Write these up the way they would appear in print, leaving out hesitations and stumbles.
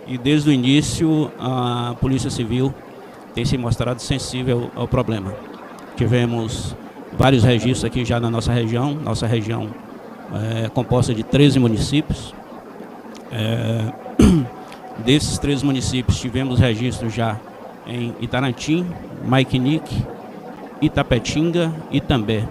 e desde o início a Polícia Civil tem se mostrado sensível ao problema. Tivemos vários registros aqui já na nossa região. Nossa região é composta de 13 municípios. Desses 13 municípios tivemos registros já em Itarantim, Maikinique, Itapetinga e Itambé.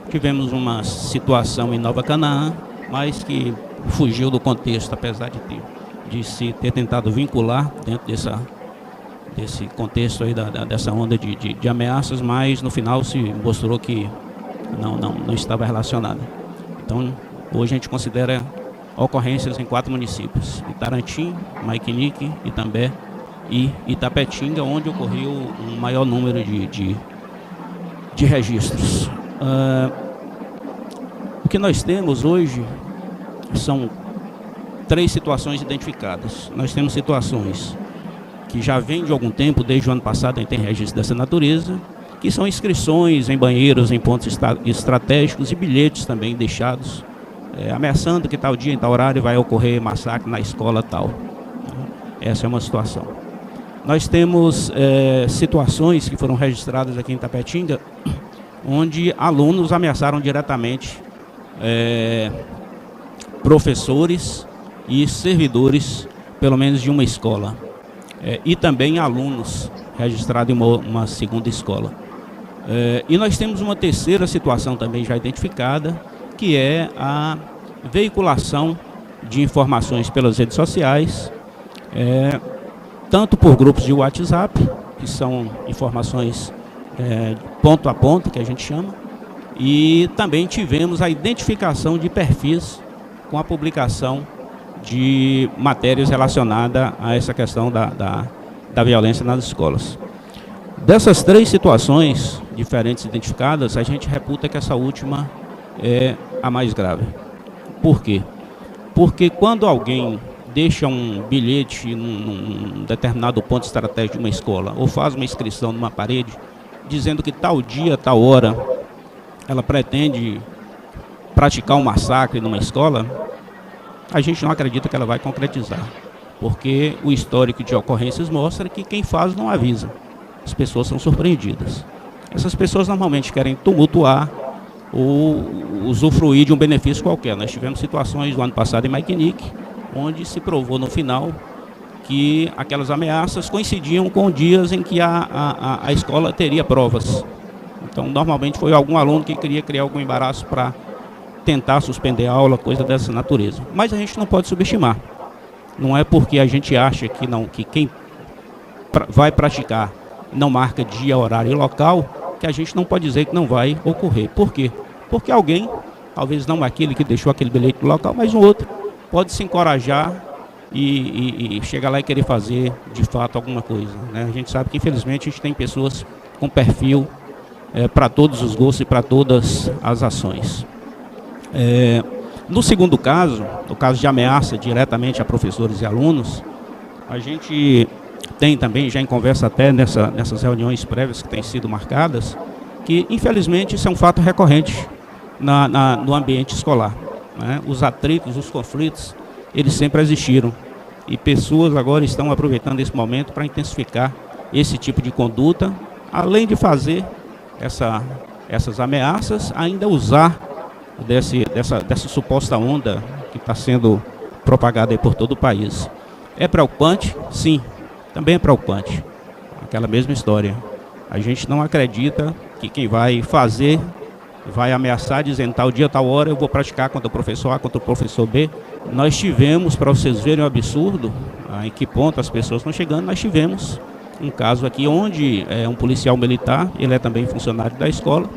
Tivemos uma situação em Nova Canaã, mas que fugiu do contexto, apesar de se ter tentado vincular dentro desse contexto aí dessa onda de ameaças, mas no final se mostrou que não estava relacionada. Então, hoje a gente considera ocorrências em 4 municípios: Itarantim, Maikinique, Itambé e Itapetinga, onde ocorreu um maior número de registros. O que nós temos hoje são 3 situações identificadas. Nós temos situações que já vêm de algum tempo, desde o ano passado a gente tem registro dessa natureza, que são inscrições em banheiros, em pontos estratégicos e bilhetes também deixados, ameaçando que tal dia, em tal horário vai ocorrer massacre na escola tal. Essa é uma situação. Nós temos situações que foram registradas aqui em Itapetinga, onde alunos ameaçaram diretamente professores e servidores, pelo menos de uma escola, e também alunos registrados em uma segunda escola. E nós temos uma terceira situação também já identificada, que é a veiculação de informações pelas redes sociais, tanto por grupos de WhatsApp, que são informações ponto a ponto, que a gente chama, e também tivemos a identificação de perfis com a publicação de matérias relacionadas a essa questão da violência nas escolas. Dessas 3 situações diferentes identificadas, a gente reputa que essa última é a mais grave. Por quê? Porque quando alguém deixa um bilhete num determinado ponto estratégico de uma escola, ou faz uma inscrição numa parede, dizendo que tal dia, tal hora, ela pretende praticar um massacre numa escola, a gente não acredita que ela vai concretizar, porque o histórico de ocorrências mostra que quem faz não avisa, as pessoas são surpreendidas. Essas pessoas normalmente querem tumultuar ou usufruir de um benefício qualquer. Nós tivemos situações do ano passado em Maikinique, onde se provou no final que aquelas ameaças coincidiam com dias em que a escola teria provas. Então, normalmente foi algum aluno que queria criar algum embaraço para tentar suspender a aula, coisa dessa natureza. Mas a gente não pode subestimar. Não é porque a gente acha que quem vai praticar não marca dia, horário e local, que a gente não pode dizer que não vai ocorrer. Por quê? Porque alguém, talvez não aquele que deixou aquele bilhete no local, mas um outro, pode se encorajar e chegar lá e querer fazer, de fato, alguma coisa, né? A gente sabe que, infelizmente, a gente tem pessoas com perfil para todos os gostos e para todas as ações. No segundo caso, no caso de ameaça diretamente a professores e alunos, a gente tem também, já em conversa até nessas reuniões prévias que têm sido marcadas, que, infelizmente, isso é um fato recorrente no ambiente escolar, né? Os atritos, os conflitos, eles sempre existiram. E pessoas agora estão aproveitando esse momento para intensificar esse tipo de conduta, além de fazer essas ameaças, ainda usar dessa suposta onda que está sendo propagada aí por todo o país. É preocupante? Sim, também é preocupante. Aquela mesma história. A gente não acredita que quem vai fazer vai ameaçar dizendo tal dia, tal hora eu vou praticar contra o professor A, contra o professor B. Nós tivemos, para vocês verem o absurdo, em que ponto as pessoas estão chegando, nós tivemos um caso aqui onde um policial militar, ele é também funcionário da escola,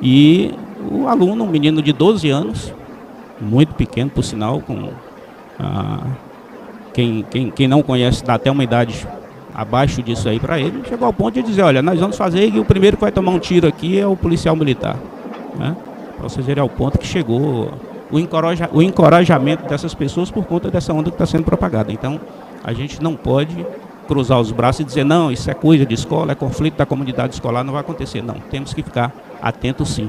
e o aluno, um menino de 12 anos, muito pequeno por sinal, quem não conhece dá até uma idade abaixo disso aí para ele, chegou ao ponto de dizer, olha, nós vamos fazer e o primeiro que vai tomar um tiro aqui é o policial militar, né? Para vocês verem ao ponto que chegou o encorajamento dessas pessoas por conta dessa onda que está sendo propagada. Então, a gente não pode cruzar os braços e dizer, não, isso é coisa de escola, é conflito da comunidade escolar, não vai acontecer. Não, temos que ficar atentos sim.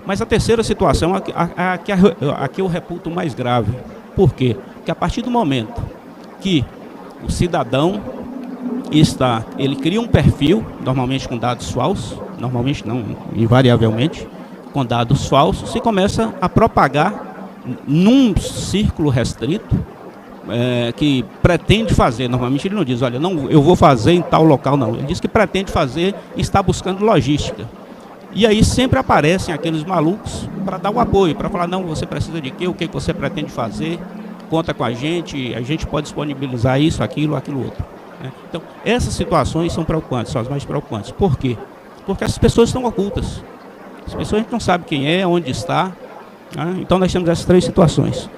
Mas a terceira situação, aqui eu reputo mais grave. Por quê? Porque a partir do momento que O cidadão ele cria um perfil, normalmente com dados falsos, normalmente não, invariavelmente, com dados falsos, e começa a propagar num círculo restrito que pretende fazer. Normalmente ele não diz, olha, não, eu vou fazer em tal local, não. Ele diz que pretende fazer e está buscando logística. E aí sempre aparecem aqueles malucos para dar o apoio, para falar, não, você precisa de quê, o que você pretende fazer, conta com a gente pode disponibilizar isso, aquilo outro. Né? Então, essas situações são preocupantes, são as mais preocupantes. Por quê? Porque as pessoas estão ocultas. As pessoas não sabem quem é, onde está. Né? Então, nós temos essas 3 situações.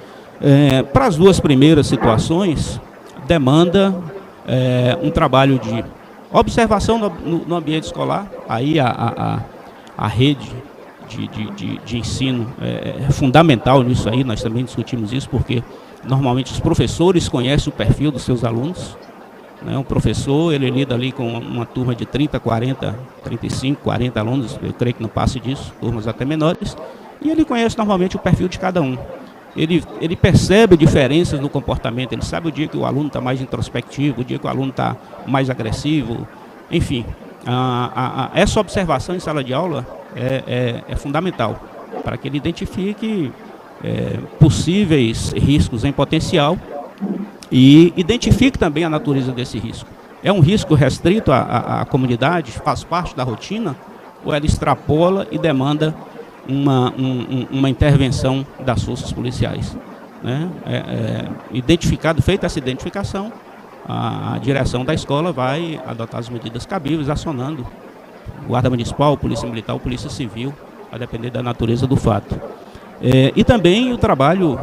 Para as 2 primeiras situações, demanda um trabalho de observação no ambiente escolar. Aí a rede de ensino é fundamental nisso aí, nós também discutimos isso, porque normalmente os professores conhecem o perfil dos seus alunos. Né? Um professor, ele lida ali com uma turma de 30, 40, 35, 40 alunos, eu creio que não passe disso, turmas até menores, e ele conhece normalmente o perfil de cada um. Ele percebe diferenças no comportamento, ele sabe o dia que o aluno está mais introspectivo, o dia que o aluno está mais agressivo, enfim. Essa observação em sala de aula é fundamental para que ele identifique possíveis riscos em potencial e identifique também a natureza desse risco. É um risco restrito à comunidade, faz parte da rotina, ou ela extrapola e demanda uma intervenção das forças policiais? Né? Feita essa identificação, a direção da escola vai adotar as medidas cabíveis, acionando Guarda Municipal, Polícia Militar ou Polícia Civil, a depender da natureza do fato. E também o trabalho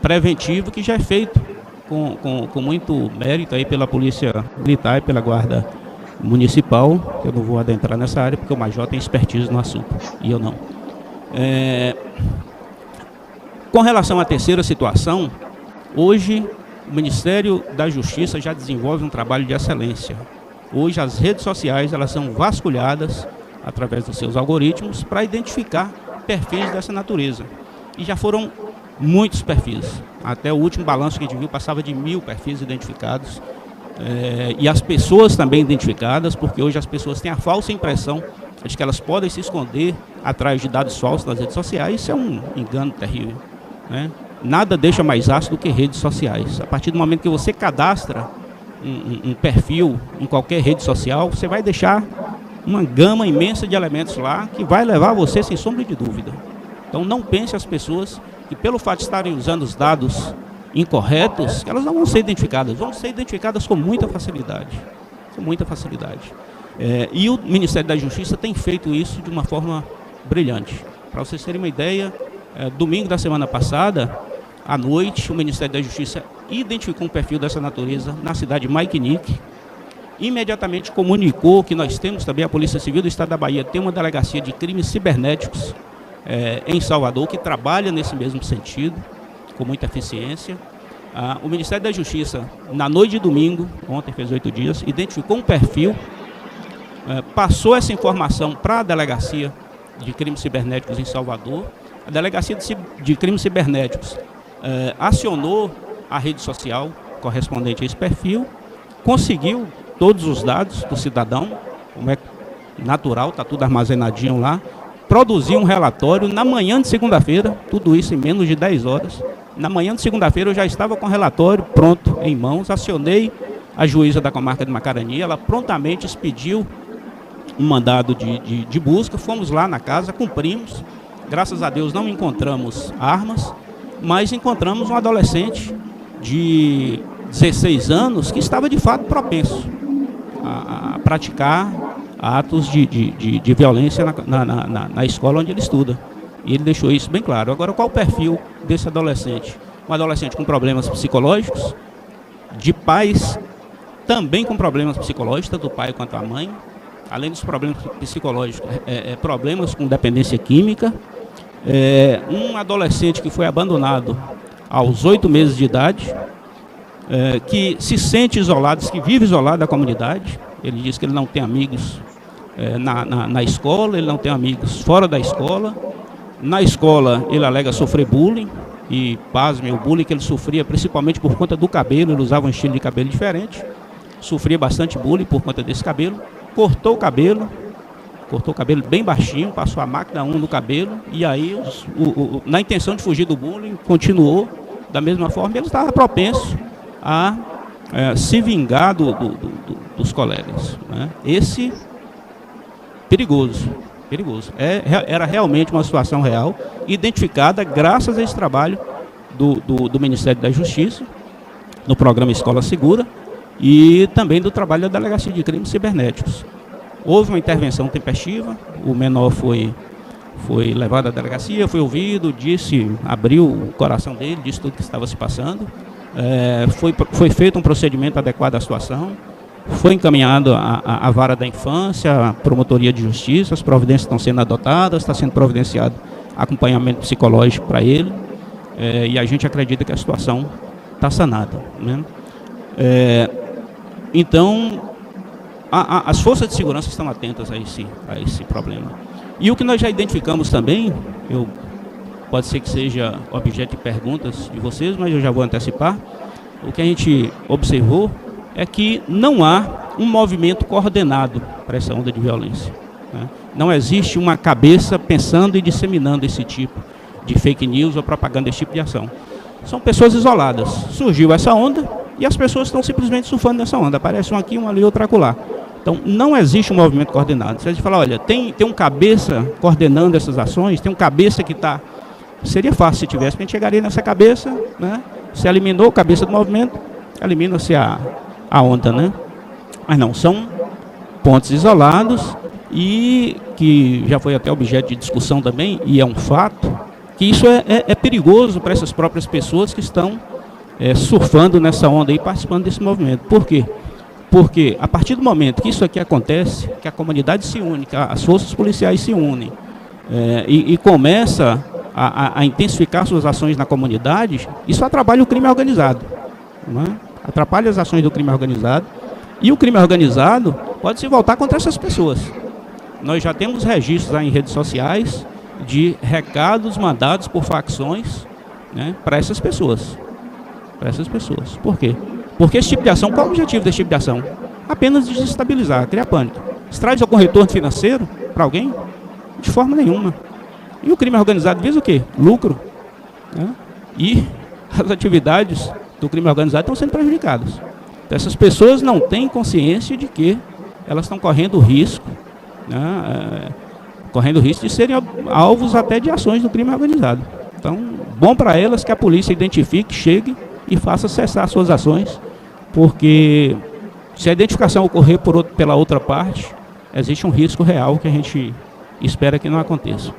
preventivo que já é feito com muito mérito aí pela Polícia Militar e pela Guarda Municipal, que eu não vou adentrar nessa área porque o Major tem expertise no assunto e eu não. Com relação à terceira situação, hoje o Ministério da Justiça já desenvolve um trabalho de excelência. Hoje as redes sociais elas são vasculhadas através dos seus algoritmos para identificar perfis dessa natureza. E já foram muitos perfis. Até o último balanço que a gente viu passava de 1000 perfis identificados. E as pessoas também identificadas, porque hoje as pessoas têm a falsa impressão de que elas podem se esconder atrás de dados falsos nas redes sociais. Isso é um engano terrível. Né? Nada deixa mais ácido do que redes sociais. A partir do momento que você cadastra um perfil em qualquer rede social, você vai deixar uma gama imensa de elementos lá que vai levar você sem sombra de dúvida. Então não pense as pessoas que pelo fato de estarem usando os dados incorretos, que elas não vão ser identificadas com muita facilidade. Com muita facilidade. E o Ministério da Justiça tem feito isso de uma forma brilhante. Para vocês terem uma ideia, domingo da semana passada, à noite, o Ministério da Justiça identificou um perfil dessa natureza na cidade de Maikinique, imediatamente comunicou que nós temos também, a Polícia Civil do Estado da Bahia tem uma delegacia de crimes cibernéticos em Salvador, que trabalha nesse mesmo sentido, com muita eficiência. O Ministério da Justiça, na noite de domingo, ontem fez 8 dias, identificou um perfil, passou essa informação para a Delegacia de Crimes Cibernéticos em Salvador. A Delegacia de Crimes Cibernéticos acionou a rede social correspondente a esse perfil, conseguiu todos os dados do cidadão, como é natural, está tudo armazenadinho lá, produziu um relatório na manhã de segunda-feira, tudo isso em menos de 10 horas. Na manhã de segunda-feira eu já estava com o relatório pronto em mãos, acionei a juíza da comarca de Macarani, ela prontamente expediu um mandado de busca, fomos lá na casa, cumprimos, graças a Deus não encontramos armas, mas encontramos um adolescente de 16 anos que estava de fato propenso a praticar atos de violência na escola onde ele estuda. E ele deixou isso bem claro. Agora, qual o perfil desse adolescente? Um adolescente com problemas psicológicos, de pais também com problemas psicológicos, tanto o pai quanto a mãe. Além dos problemas psicológicos, problemas com dependência química. Um adolescente que foi abandonado aos 8 meses de idade, que se sente isolado, que vive isolado da comunidade. Ele diz que ele não tem amigos na escola, ele não tem amigos fora da escola. Na escola ele alega sofrer bullying, e pasmem, o bullying que ele sofria, principalmente por conta do cabelo, ele usava um estilo de cabelo diferente, sofria bastante bullying por conta desse cabelo, cortou o cabelo bem baixinho, passou a máquina 1 no cabelo, e aí, na intenção de fugir do bullying, continuou da mesma forma, ele estava propenso a se vingar dos colegas, né? Esse, perigoso. Era realmente uma situação real, identificada graças a esse trabalho do Ministério da Justiça, no programa Escola Segura, e também do trabalho da Delegacia de Crimes Cibernéticos. Houve uma intervenção tempestiva, o menor foi levado à delegacia, foi ouvido, abriu o coração dele, disse tudo o que estava se passando, foi feito um procedimento adequado à situação, foi encaminhado à vara da infância, à promotoria de justiça, as providências estão sendo adotadas, está sendo providenciado acompanhamento psicológico para ele, e a gente acredita que a situação está sanada, né? Então, as forças de segurança estão atentas a esse problema. E o que nós já identificamos também, pode ser que seja objeto de perguntas de vocês, mas eu já vou antecipar, o que a gente observou é que não há um movimento coordenado para essa onda de violência, né? Não existe uma cabeça pensando e disseminando esse tipo de fake news ou propaganda, esse tipo de ação. São pessoas isoladas. Surgiu essa onda e as pessoas estão simplesmente surfando nessa onda. Aparece um aqui, um ali, outro acolá. Então, não existe um movimento coordenado. Se a gente falar, olha, tem um cabeça coordenando essas ações, tem um cabeça que está... Seria fácil se tivesse, a gente chegaria nessa cabeça, né? Se eliminou a cabeça do movimento, elimina-se a onda, né? Mas não, são pontos isolados e que já foi até objeto de discussão também, e é um fato, que isso é perigoso para essas próprias pessoas que estão surfando nessa onda e participando desse movimento. Por quê? Porque a partir do momento que isso aqui acontece, que a comunidade se une, que as forças policiais se unem e começa a intensificar suas ações na comunidade, isso atrapalha o crime organizado, não é? Atrapalha as ações do crime organizado, e o crime organizado pode se voltar contra essas pessoas. Nós já temos registros lá em redes sociais de recados mandados por facções, né, para essas pessoas. Por quê? Porque esse tipo de ação, qual é o objetivo desse tipo de ação? Apenas desestabilizar, criar pânico. Se traz algum retorno financeiro para alguém? De forma nenhuma. E o crime organizado visa o quê? Lucro, né? E as atividades do crime organizado estão sendo prejudicadas. Então, essas pessoas não têm consciência de que elas estão correndo risco, né, de serem alvos até de ações do crime organizado. Então, bom para elas que a polícia identifique, chegue e faça cessar suas ações, porque se a identificação ocorrer pela outra parte, existe um risco real que a gente espera que não aconteça.